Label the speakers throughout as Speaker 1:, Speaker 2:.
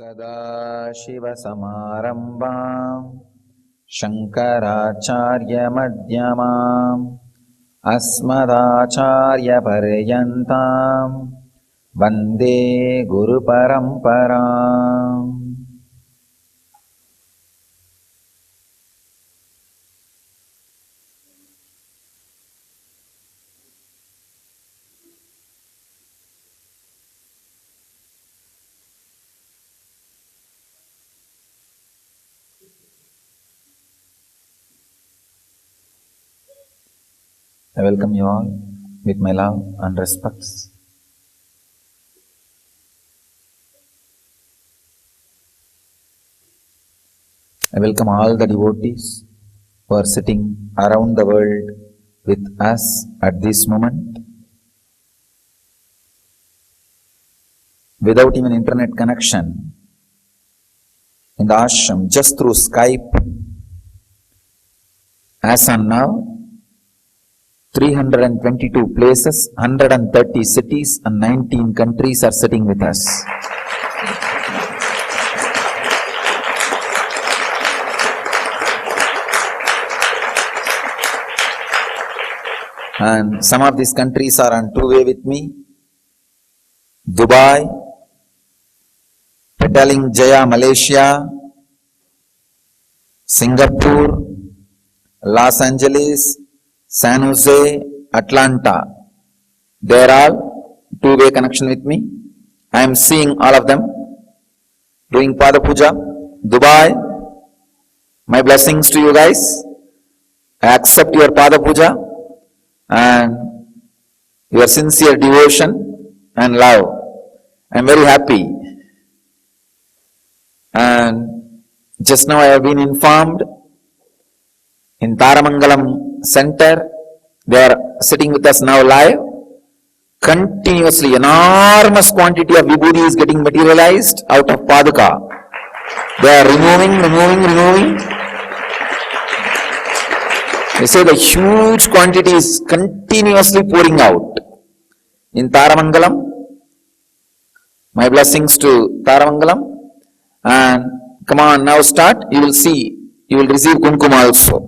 Speaker 1: सदाशिवसमारम्भां शङ्कराचार्यमध्यमाम् अस्मदाचार्यपर्यन्तां वन्दे गुरुपरम्पराम्. I welcome you all with my love and respects. I welcome all the devotees who are sitting around the world with us at this moment. Without even internet connection, in the ashram, just through Skype, as on now, 322 places, 130 cities and 19 countries are sitting with us. And some of these countries are on two-way with me. Dubai, Petaling Jaya, Malaysia, Singapore, Los Angeles, San Jose, Atlanta. They are all two-way connection with me. I am seeing all of them doing Pada Puja. Dubai, my blessings to you guys. I accept your Pada Puja and your sincere devotion and love. I am very happy. And just now I have been informed in Taramangalam Center, they are sitting with us now live. Continuously, enormous quantity of vibhuti is getting materialized out of Paduka. They are removing. They say the huge quantity is continuously pouring out. In Taramangalam, my blessings to Taramangalam. And come on, now start. You will see, you will receive kumkum also.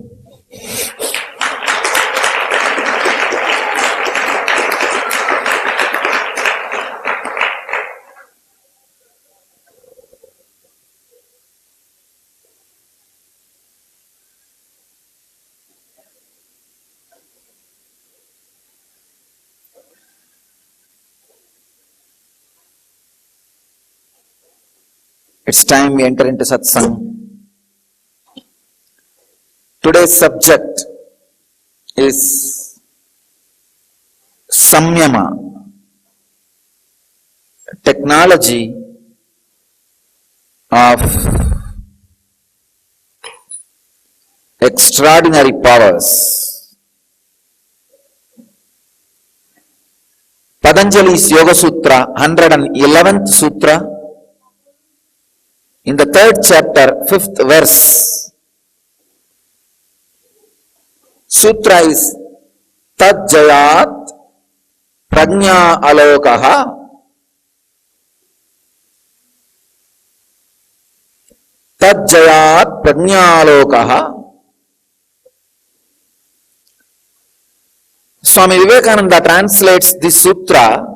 Speaker 1: It's time we enter into satsang. Today's subject is Samyama, technology of extraordinary powers. Patanjali's Yoga Sutra, 111th Sutra, in the 3rd chapter, 5th verse, Sutra is Tajjayat Prajna Alokaha Tajjayat Prajna Alokaha. Swami Vivekananda translates this sutra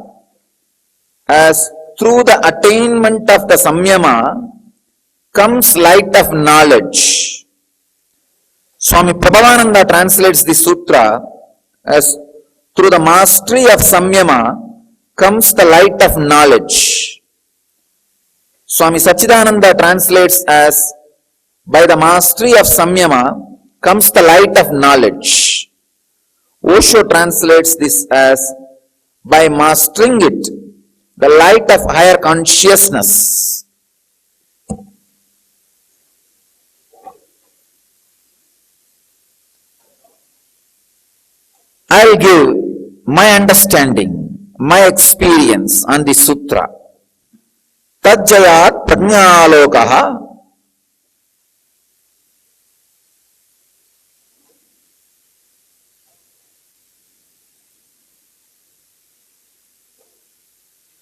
Speaker 1: as through the attainment of the Samyama comes light of knowledge. Swami Prabhavananda translates this sutra as through the mastery of Samyama comes the light of knowledge. Swami Sachidananda translates as by the mastery of Samyama comes the light of knowledge. Osho translates this as by mastering it, the light of higher consciousness. I will give my understanding, my experience on this sutra. Tajjayat prajnalokaha.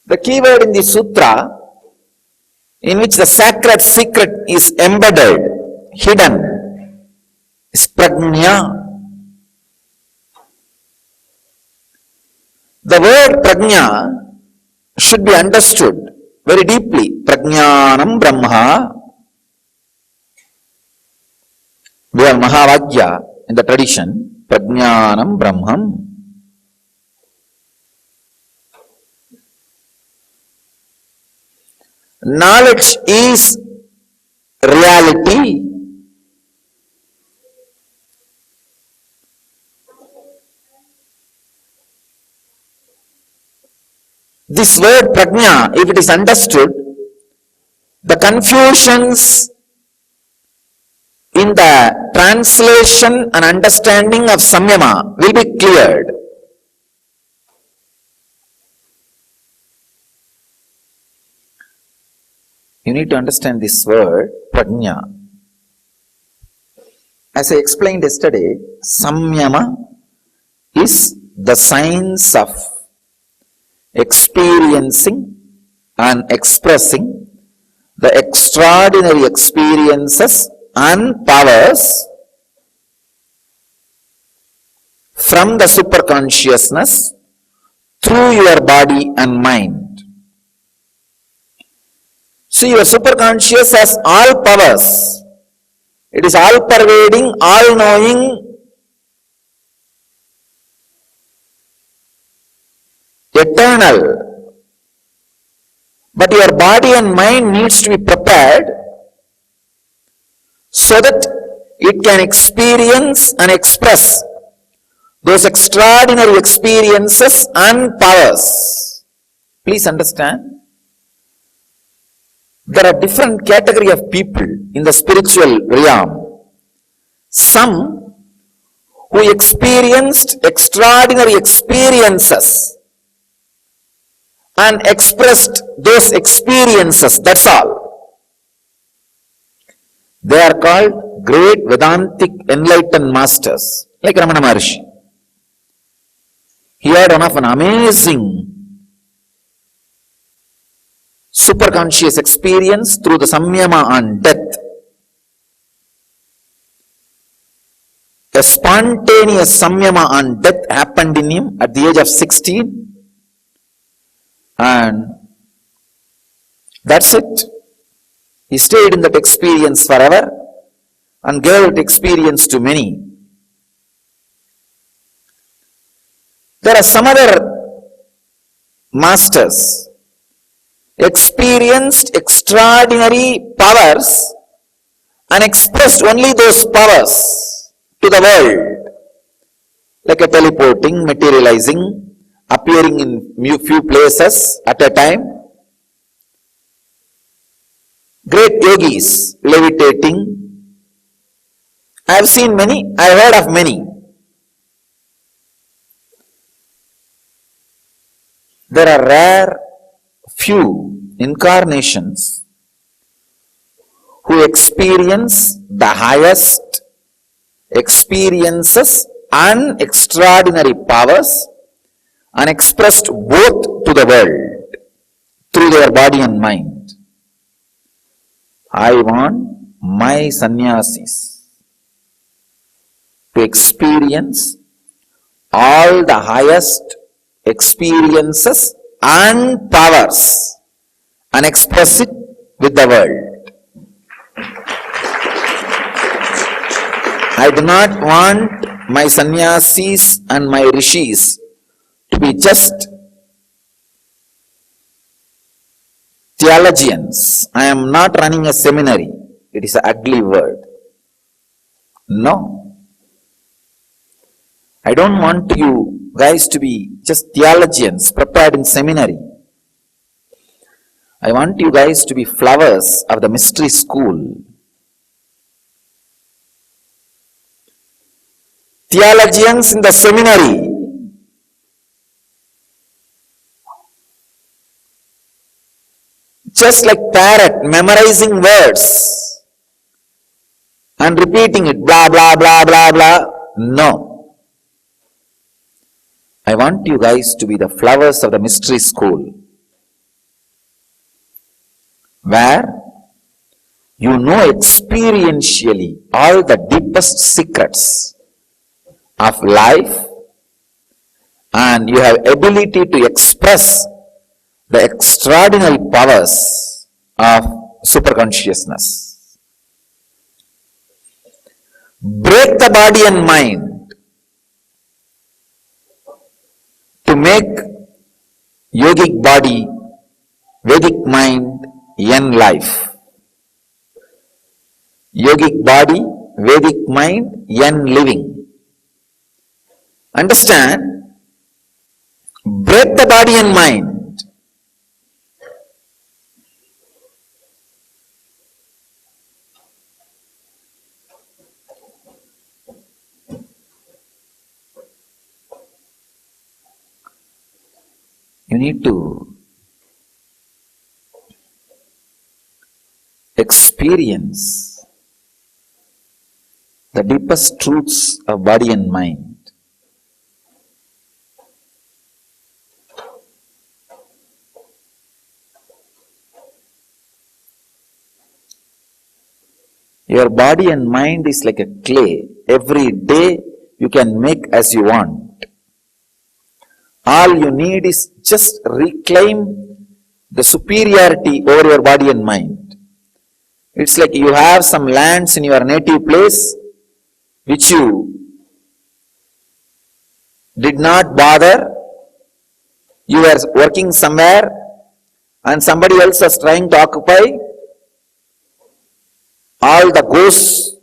Speaker 1: The key word in the sutra in which the sacred secret is embedded, hidden, is prajna. The word prajna should be understood very deeply. Prajnanam Brahma. We have Mahavagya in the tradition. Prajnanam Brahman. Knowledge is reality. This word prajna, if it is understood, the confusions in the translation and understanding of Samyama will be cleared. You need to understand this word, prajna. As I explained yesterday, Samyama is the science of experiencing and expressing the extraordinary experiences and powers from the superconsciousness through your body and mind. See, your superconscious has all powers. It is all pervading, all knowing, eternal. But your body and mind needs to be prepared so that it can experience and express those extraordinary experiences and powers. Please understand, there are different category of people in the spiritual realm. Some who experienced extraordinary experiences and expressed those experiences, that's all. They are called great Vedantic enlightened masters, like Ramana Maharshi. He had one of an amazing superconscious experience through the Samyama on death. A spontaneous Samyama on death happened in him at the age of 16, and that's it. He stayed in that experience forever and gave that experience to many. There are some other masters experienced extraordinary powers and expressed only those powers to the world, like a teleporting, materializing, appearing in few places at a time. Great yogis, levitating. I have seen many, I have heard of many. There are rare few incarnations who experience the highest experiences and extraordinary powers and expressed both to the world through their body and mind. I want my sannyasis to experience all the highest experiences and powers and express it with the world. I do not want my sannyasis and my rishis to be just theologians. I am not running a seminary. It is an ugly word. No. I don't want you guys to be just theologians prepared in seminary. I want you guys to be flowers of the mystery school. Theologians in the seminary just like parrot memorizing words and repeating it, blah blah blah blah blah. No. I want you guys to be the flowers of the mystery school. where you know experientially all the deepest secrets of life, and you have ability to express the extraordinary powers of superconsciousness. Break the body and mind to make yogic body, Vedic mind, yen life. Yogic body, Vedic mind, yen living. Understand? Break the body and mind. You need to experience the deepest truths of body and mind. Your body and mind is like a clay. Every day you can make as you want. All you need is just reclaim the superiority over your body and mind. It's like you have some lands in your native place which you did not bother. You were working somewhere and somebody else was trying to occupy. All the ghosts,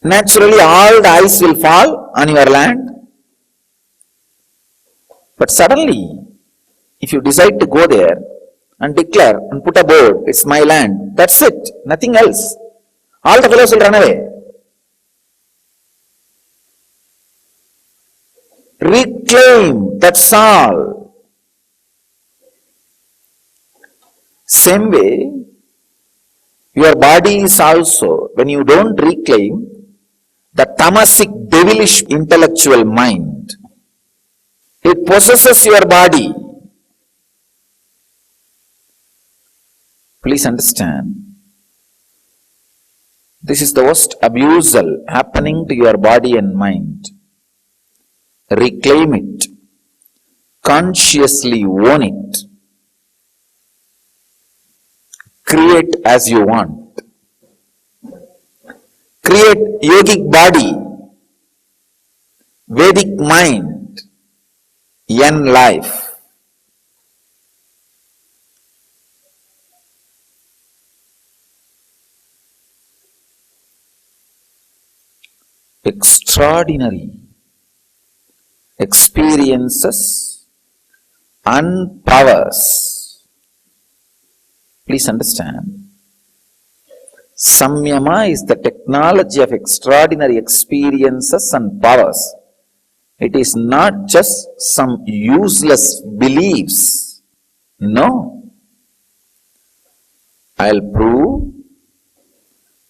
Speaker 1: naturally all the eyes will fall on your land. But suddenly, if you decide to go there and declare and put a board, it's my land, that's it, nothing else. All the fellows will run away. Reclaim, that's all. Same way, your body is also, when you don't reclaim, the tamasic, devilish intellectual mind. It possesses your body. Please understand, this is the worst abusal happening to your body and mind. Reclaim it. Consciously own it. Create as you want. Create yogic body, Vedic mind, yen life. Extraordinary experiences and powers. Please understand, Samyama is the technology of extraordinary experiences and powers. It is not just some useless beliefs. No. I'll prove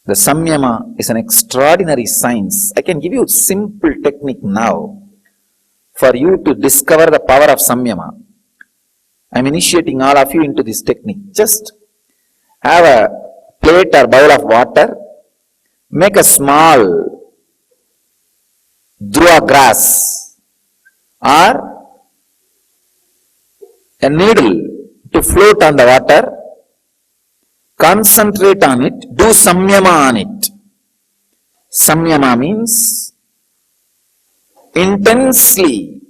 Speaker 1: the Samyama is an extraordinary science. I can give you a simple technique now for you to discover the power of Samyama. I'm initiating all of you into this technique. Just have a plate or bowl of water, make a small dhruva grass or a needle to float on the water, concentrate on it, do Samyama on it. Samyama means intensely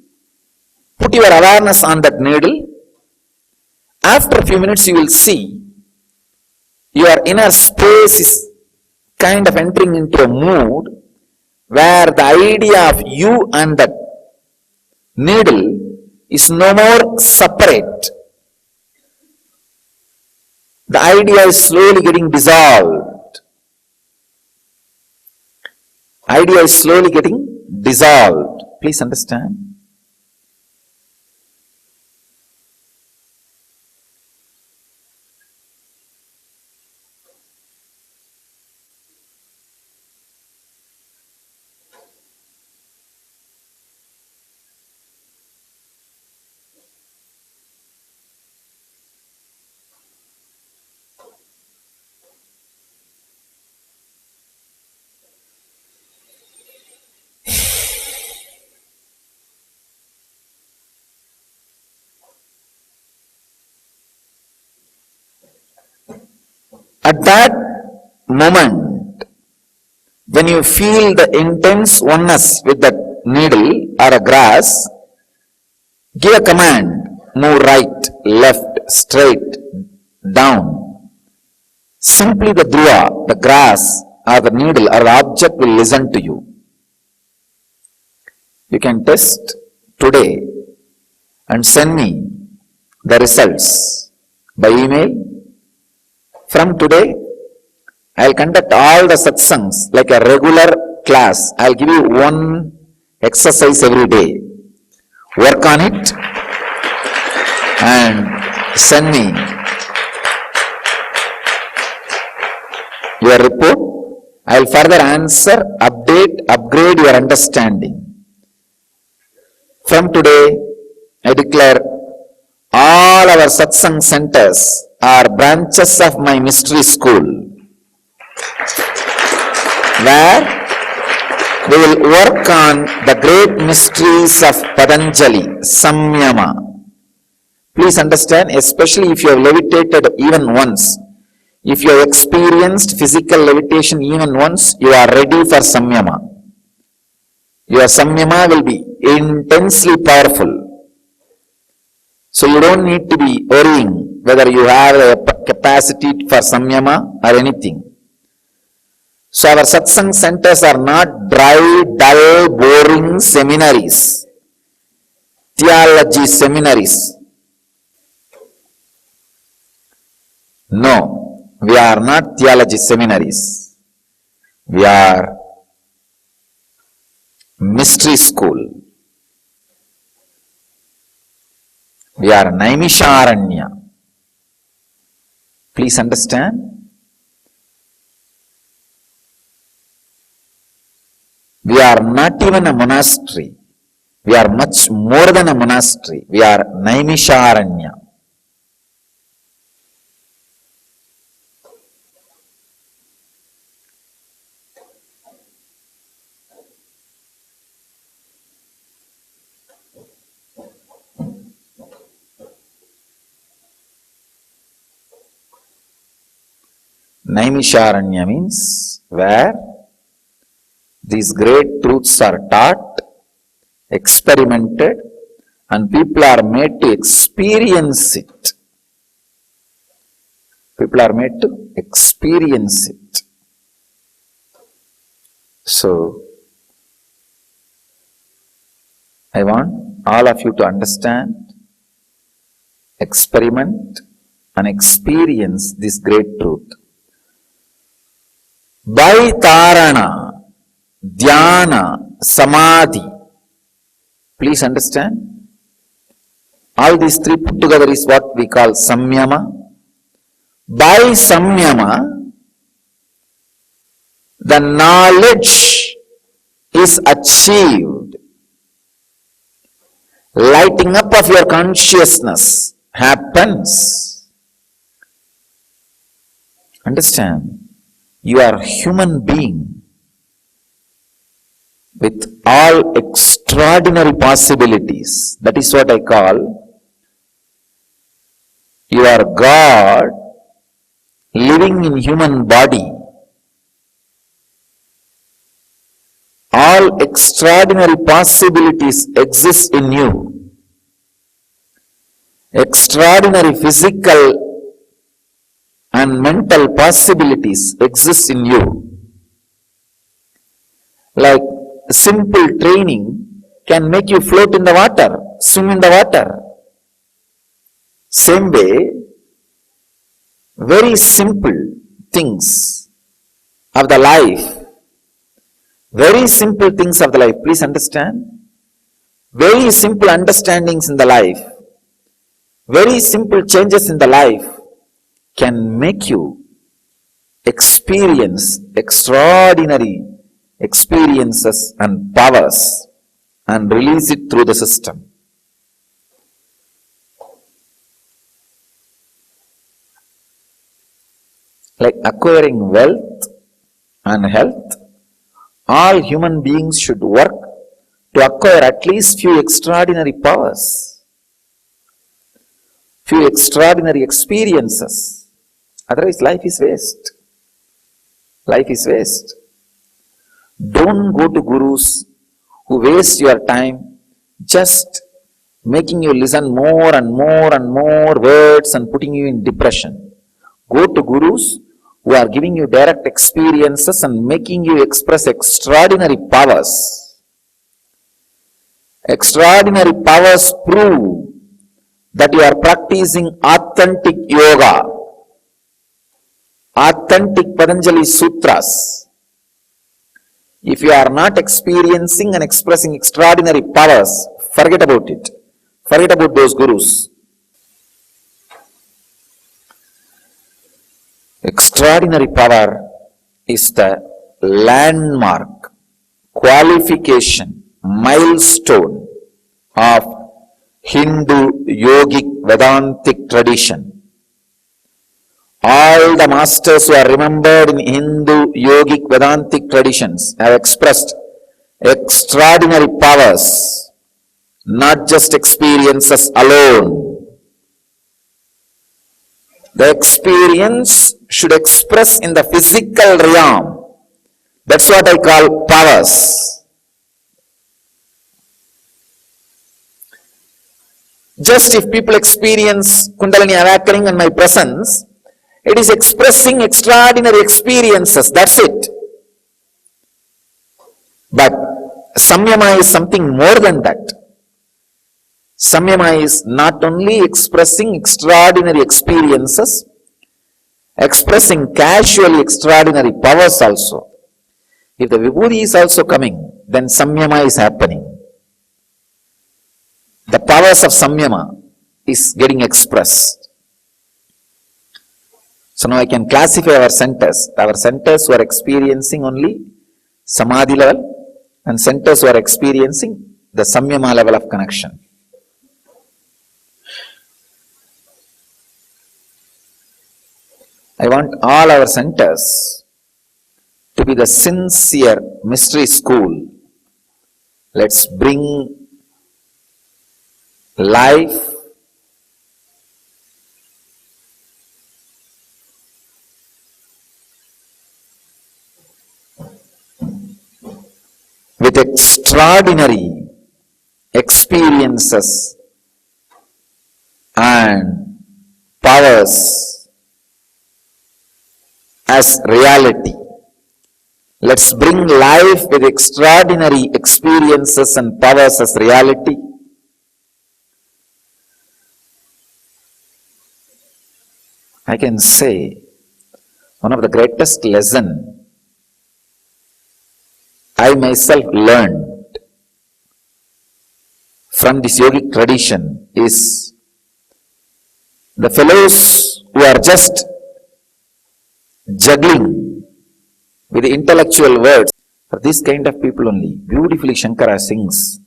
Speaker 1: put your awareness on that needle. After a few minutes you will see your inner space is kind of entering into a mood where the idea of you and that needle is no more separate. The idea is slowly getting dissolved. Idea is slowly getting dissolved. Please understand. At that moment, when you feel the intense oneness with the needle or a grass, give a command, move right, left, straight, down. Simply the dhruva, the grass or the needle or the object will listen to you. You can test today and send me the results by email. From today, I'll conduct all the satsangs like a regular class. I'll give you one exercise every day. Work on it and send me your report. I'll further answer, update, upgrade your understanding. From today, I declare all our satsang centers are branches of my mystery school, where we will work on the great mysteries of Patanjali, Samyama. Please understand, especially if you have levitated even once, if you have experienced physical levitation even once, you are ready for Samyama. Your Samyama will be intensely powerful. So you don't need to be worrying whether you have a capacity for Samyama or anything. So our satsang centers are not dry, dull, boring seminaries, theology seminaries. No, we are not theology seminaries. We are mystery school. We are Naimisharanya. Please understand. We are not even a monastery. We are much more than a monastery. We are Naimisharanya. Naimisharanya means where these great truths are taught, experimented, and people are made to experience it. People are made to experience it. So, I want all of you to understand, experiment, and experience this great truth. By Tarana, Dhyana, Samadhi. Please understand. All these three put together is what we call Samyama. By Samyama, the knowledge is achieved. Lighting up of your consciousness happens. Understand? You are a human being with all extraordinary possibilities. That is what I call you are God living in human body. All extraordinary possibilities exist in you. Extraordinary physical and mental possibilities exist in you. Like simple training can make you float in the water, swim in the water. Same way, very simple things of the life, very simple things of the life, please understand, very simple understandings in the life, very simple changes in the life can make you experience extraordinary experiences and powers and release it through the system. Like acquiring wealth and health, all human beings should work to acquire at least few extraordinary powers, few extraordinary experiences Otherwise, life is waste. Life is waste. Don't go to gurus who waste your time just making you listen more and more and more words and putting you in depression. Go to gurus who are giving you direct experiences and making you express extraordinary powers. Extraordinary powers prove that you are practicing authentic yoga, authentic Patanjali Sutras. If you are not experiencing and expressing extraordinary powers, forget about it. Forget about those gurus. Extraordinary power is the landmark, qualification, milestone of Hindu yogic Vedantic tradition. All the masters who are remembered in Hindu yogic Vedantic traditions have expressed extraordinary powers, not just experiences alone. The experience should express in the physical realm. That's what I call powers. Just if people experience Kundalini awakening and my presence, it is expressing extraordinary experiences. That's it. But Samyama is something more than that. Samyama is not only expressing extraordinary experiences, expressing casually extraordinary powers also. If the Vibhuti is also coming, then Samyama is happening. The powers of Samyama is getting expressed. So now I can classify our centers. Our centers who are experiencing only Samadhi level and centers who are experiencing the Samyama level of connection. I want all our centers to be the sincere mystery school. Let's bring life with extraordinary experiences and powers as reality. Let's bring life with extraordinary experiences and powers as reality. I can say one of the greatest lessons I myself learned from this yogic tradition is the fellows who are just juggling with the intellectual words. For this kind of people only, beautifully Shankara sings,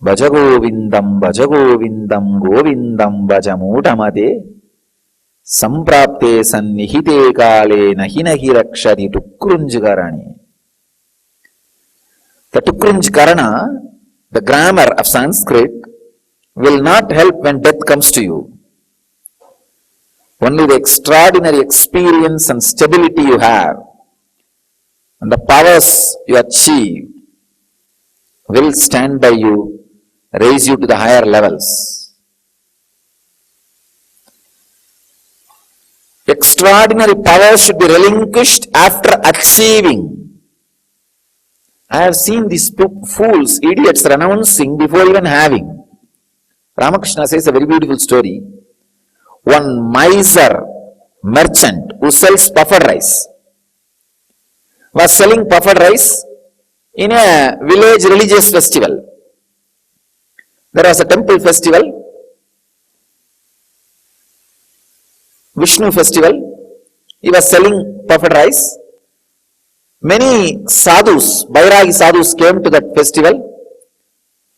Speaker 1: Bhaja Govindam, Govindam Bhajamudamade, Samprapte Sannihite Kale Nahi Nahi Rakshati Tukrunjgarani. The Tukrunjkarana, the grammar of Sanskrit, will not help when death comes to you. Only the extraordinary experience and stability you have and the powers you achieve will stand by you, raise you to the higher levels. Extraordinary powers should be relinquished after achieving. I have seen these fools, idiots renouncing before even having. Ramakrishna says a very beautiful story. One miser merchant who sells puffered rice was selling puffered rice in a village religious festival. There was a temple festival, Vishnu festival. He was selling puffered rice. Many sadhus, Bairagi sadhus came to that festival.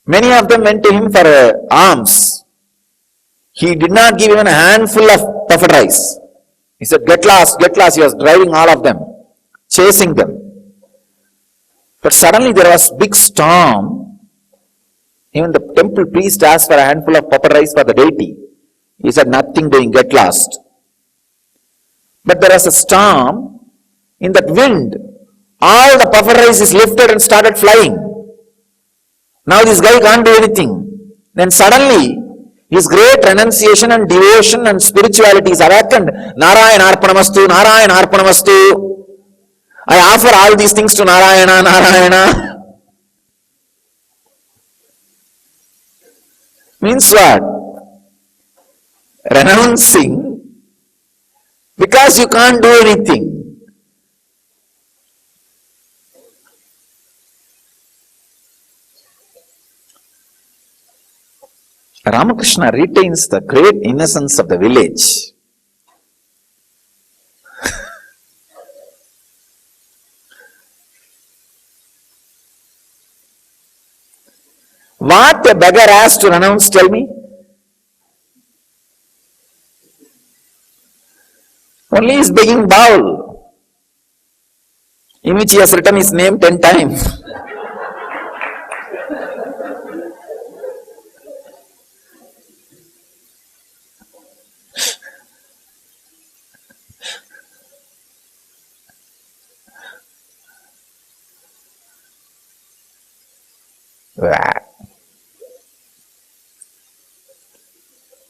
Speaker 1: Many of them went to him for alms. He did not give even a handful of puffered rice. He said, get lost, get lost. He was driving all of them, chasing them. But suddenly there was big storm. Even the temple priest asked for a handful of puffered rice for the deity. He said, nothing doing, get lost. But there was a storm. In that wind, all the puffer rice is lifted and started flying. Now this guy can't do anything. Then suddenly, his great renunciation and devotion and spirituality is awakened. Narayana Arpanamastu, Narayana Arpanamastu. I offer all these things to Narayana, Narayana. Means what? Renouncing because you can't do anything. Ramakrishna retains the great innocence of the village. What a beggar has to renounce, tell me? Only his begging bowl, in which he has written his name 10 times.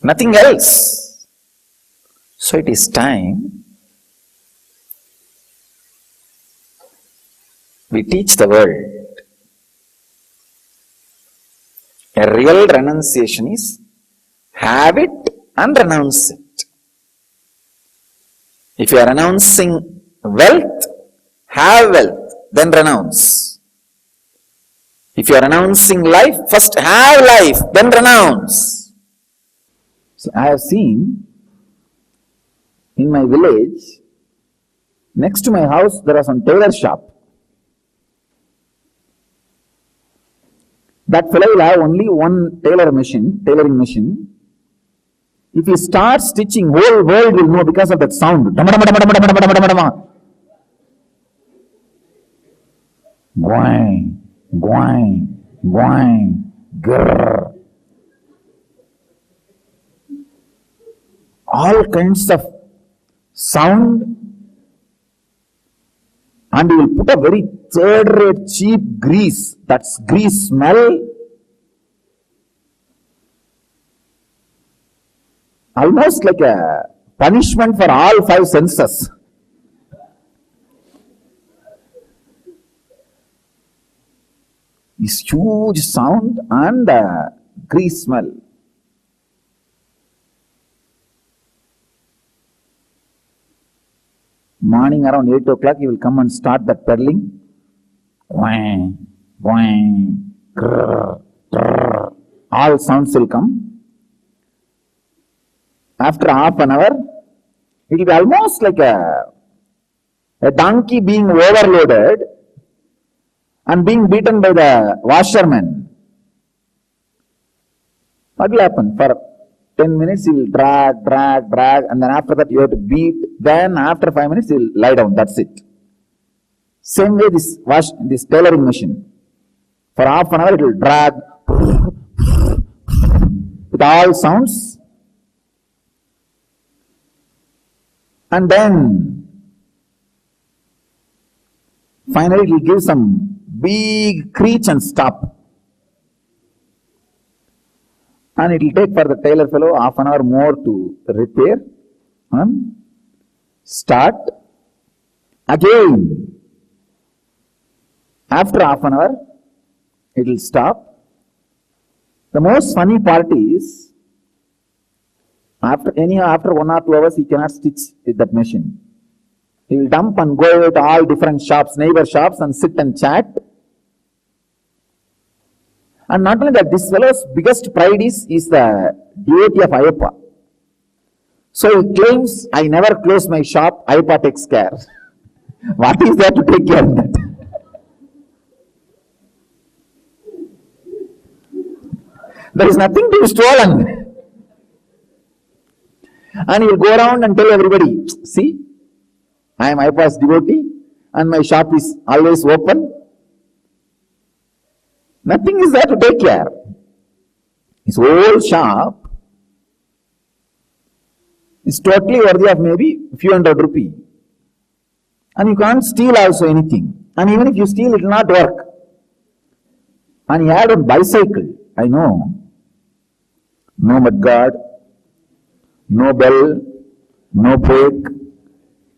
Speaker 1: Nothing else. So it is time we teach the world. A real renunciation is have it and renounce it. If you are renouncing wealth, have wealth, then renounce. If you are renouncing life, first have life, then renounce. So I have seen in my village, next to my house, there was one tailor shop. That fellow will have only one tailoring machine. If he starts stitching, whole world will know because of that sound. Gwang, gwang, gwang, grrr. All kinds of sound, and he will put a very third-rate cheap grease. That's grease smell. Almost like a punishment for all 5 senses. This huge sound and grease smell. Morning around 8 o'clock, he will come and start that peddling. Whang, whang, grrr, grrr. All sounds will come. After half an hour, it will be almost like a donkey being overloaded and being beaten by the washerman. What will happen? For 10 minutes, he will drag, and then after that you have to beat. Then after 5 minutes, he will lie down. That's it. Same way this tailoring machine. For half an hour, it will drag with all sounds. And then finally, it will give some big screech and stop. And it will take for the tailor fellow half an hour more to repair and start again. After half an hour, it will stop. The most funny part is, after 1 or 2 hours, he cannot stitch with that machine. He will dump and go to all different shops, neighbor shops, and sit and chat. And not only that, this fellow's biggest pride is the devotee of Ayyappa. So he claims, I never close my shop, Ayyappa takes care. What is there to take care of that? There is nothing to be stolen. And he will go around and tell everybody, see, I am Ayyappa's devotee and my shop is always open. Nothing is there to take care. His whole shop is totally worthy of maybe few hundred rupee. And you can't steal also anything. And even if you steal, it will not work. And he had a bicycle, I know. No mudguard, no bell, no brake.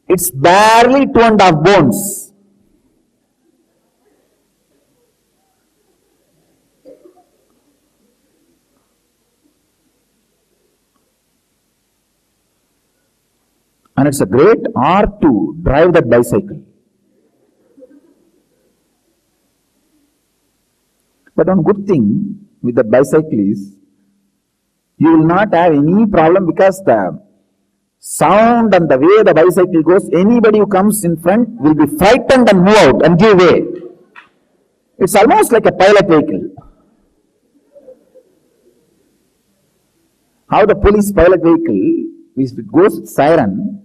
Speaker 1: It's barely 2.5 bones. And it's a great art to drive that bicycle. But one good thing with the bicycle is, you will not have any problem because the sound and the way the bicycle goes, anybody who comes in front will be frightened and move out and give way. It's almost like a pilot vehicle. How the police pilot vehicle, if it goes with siren,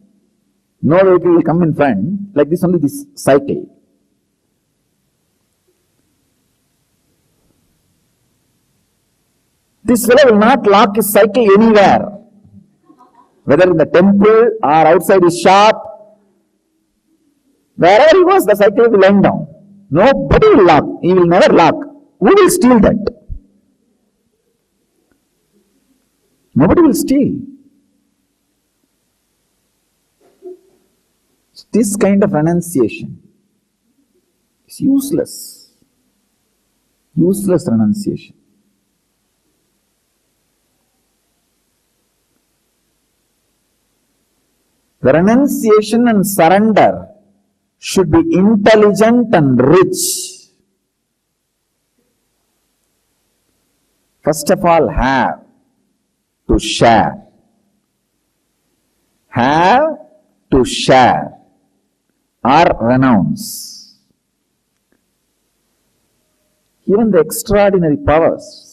Speaker 1: no vehicle will come in front, like this only this cycle. This fellow will not lock his cycle anywhere. Whether in the temple or outside his shop, wherever he goes, the cycle will land down. Nobody will lock. He will never lock. Who will steal that? Nobody will steal. This kind of renunciation is useless. Useless renunciation. The renunciation and surrender should be intelligent and rich. First of all, have to share. Have to share or renounce. Even the extraordinary powers.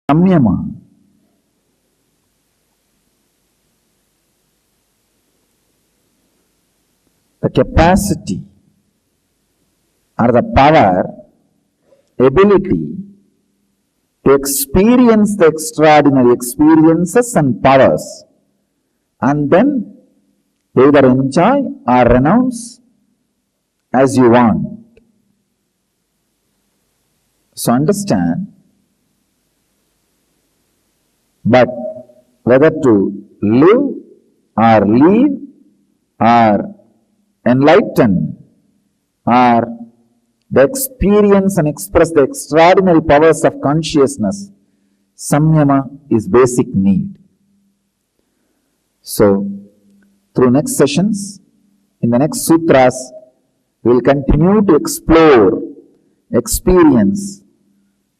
Speaker 1: Samyama. The capacity or the power, ability to experience the extraordinary experiences and powers, and then either enjoy or renounce as you want. So understand, but whether to live or leave or enlighten or the experience and express the extraordinary powers of consciousness, Samyama is basic need. So, through next sessions, in the next sutras, we will continue to explore, experience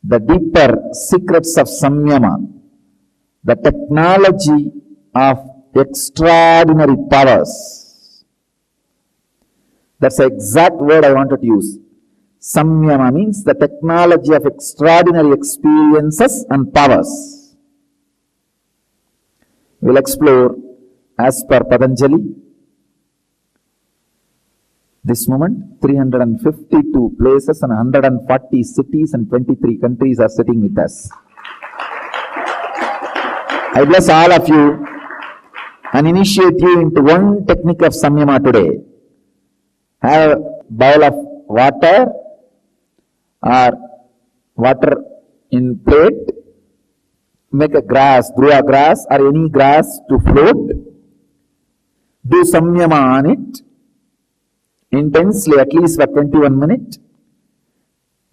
Speaker 1: the deeper secrets of Samyama, the technology of extraordinary powers. That's the exact word I wanted to use. Samyama means the technology of extraordinary experiences and powers. We'll explore as per Patanjali. This moment, 352 places and 140 cities and 23 countries are sitting with us. I bless all of you and initiate you into one technique of Samyama today. Have a bowl of water or water in plate make a grass, grow a grass or any grass to float, do samyama on it intensely, at least for 21 minutes.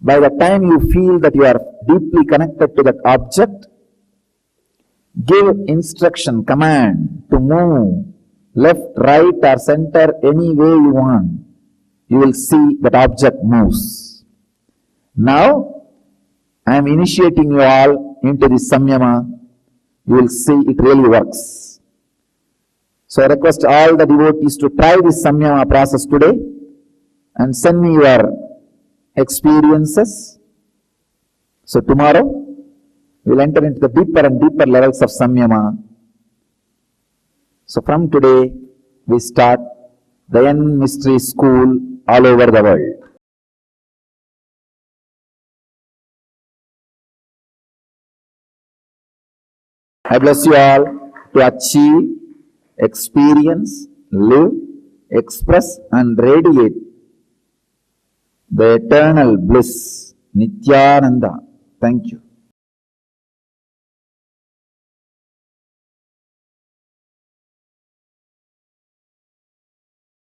Speaker 1: By the time you feel that you are deeply connected to that object, give instruction, command to move left, right or center any way you want. You will see that object moves. Now, I am initiating you all into this samyama. You will see it really works. So I request all the devotees to try this samyama process today and send me your experiences. So tomorrow we will enter into the deeper and deeper levels of samyama. So from today we start the Yen Mystery School all over the world. I bless you all to achieve, experience, live, express and radiate the eternal bliss, Nithyananda. Thank you.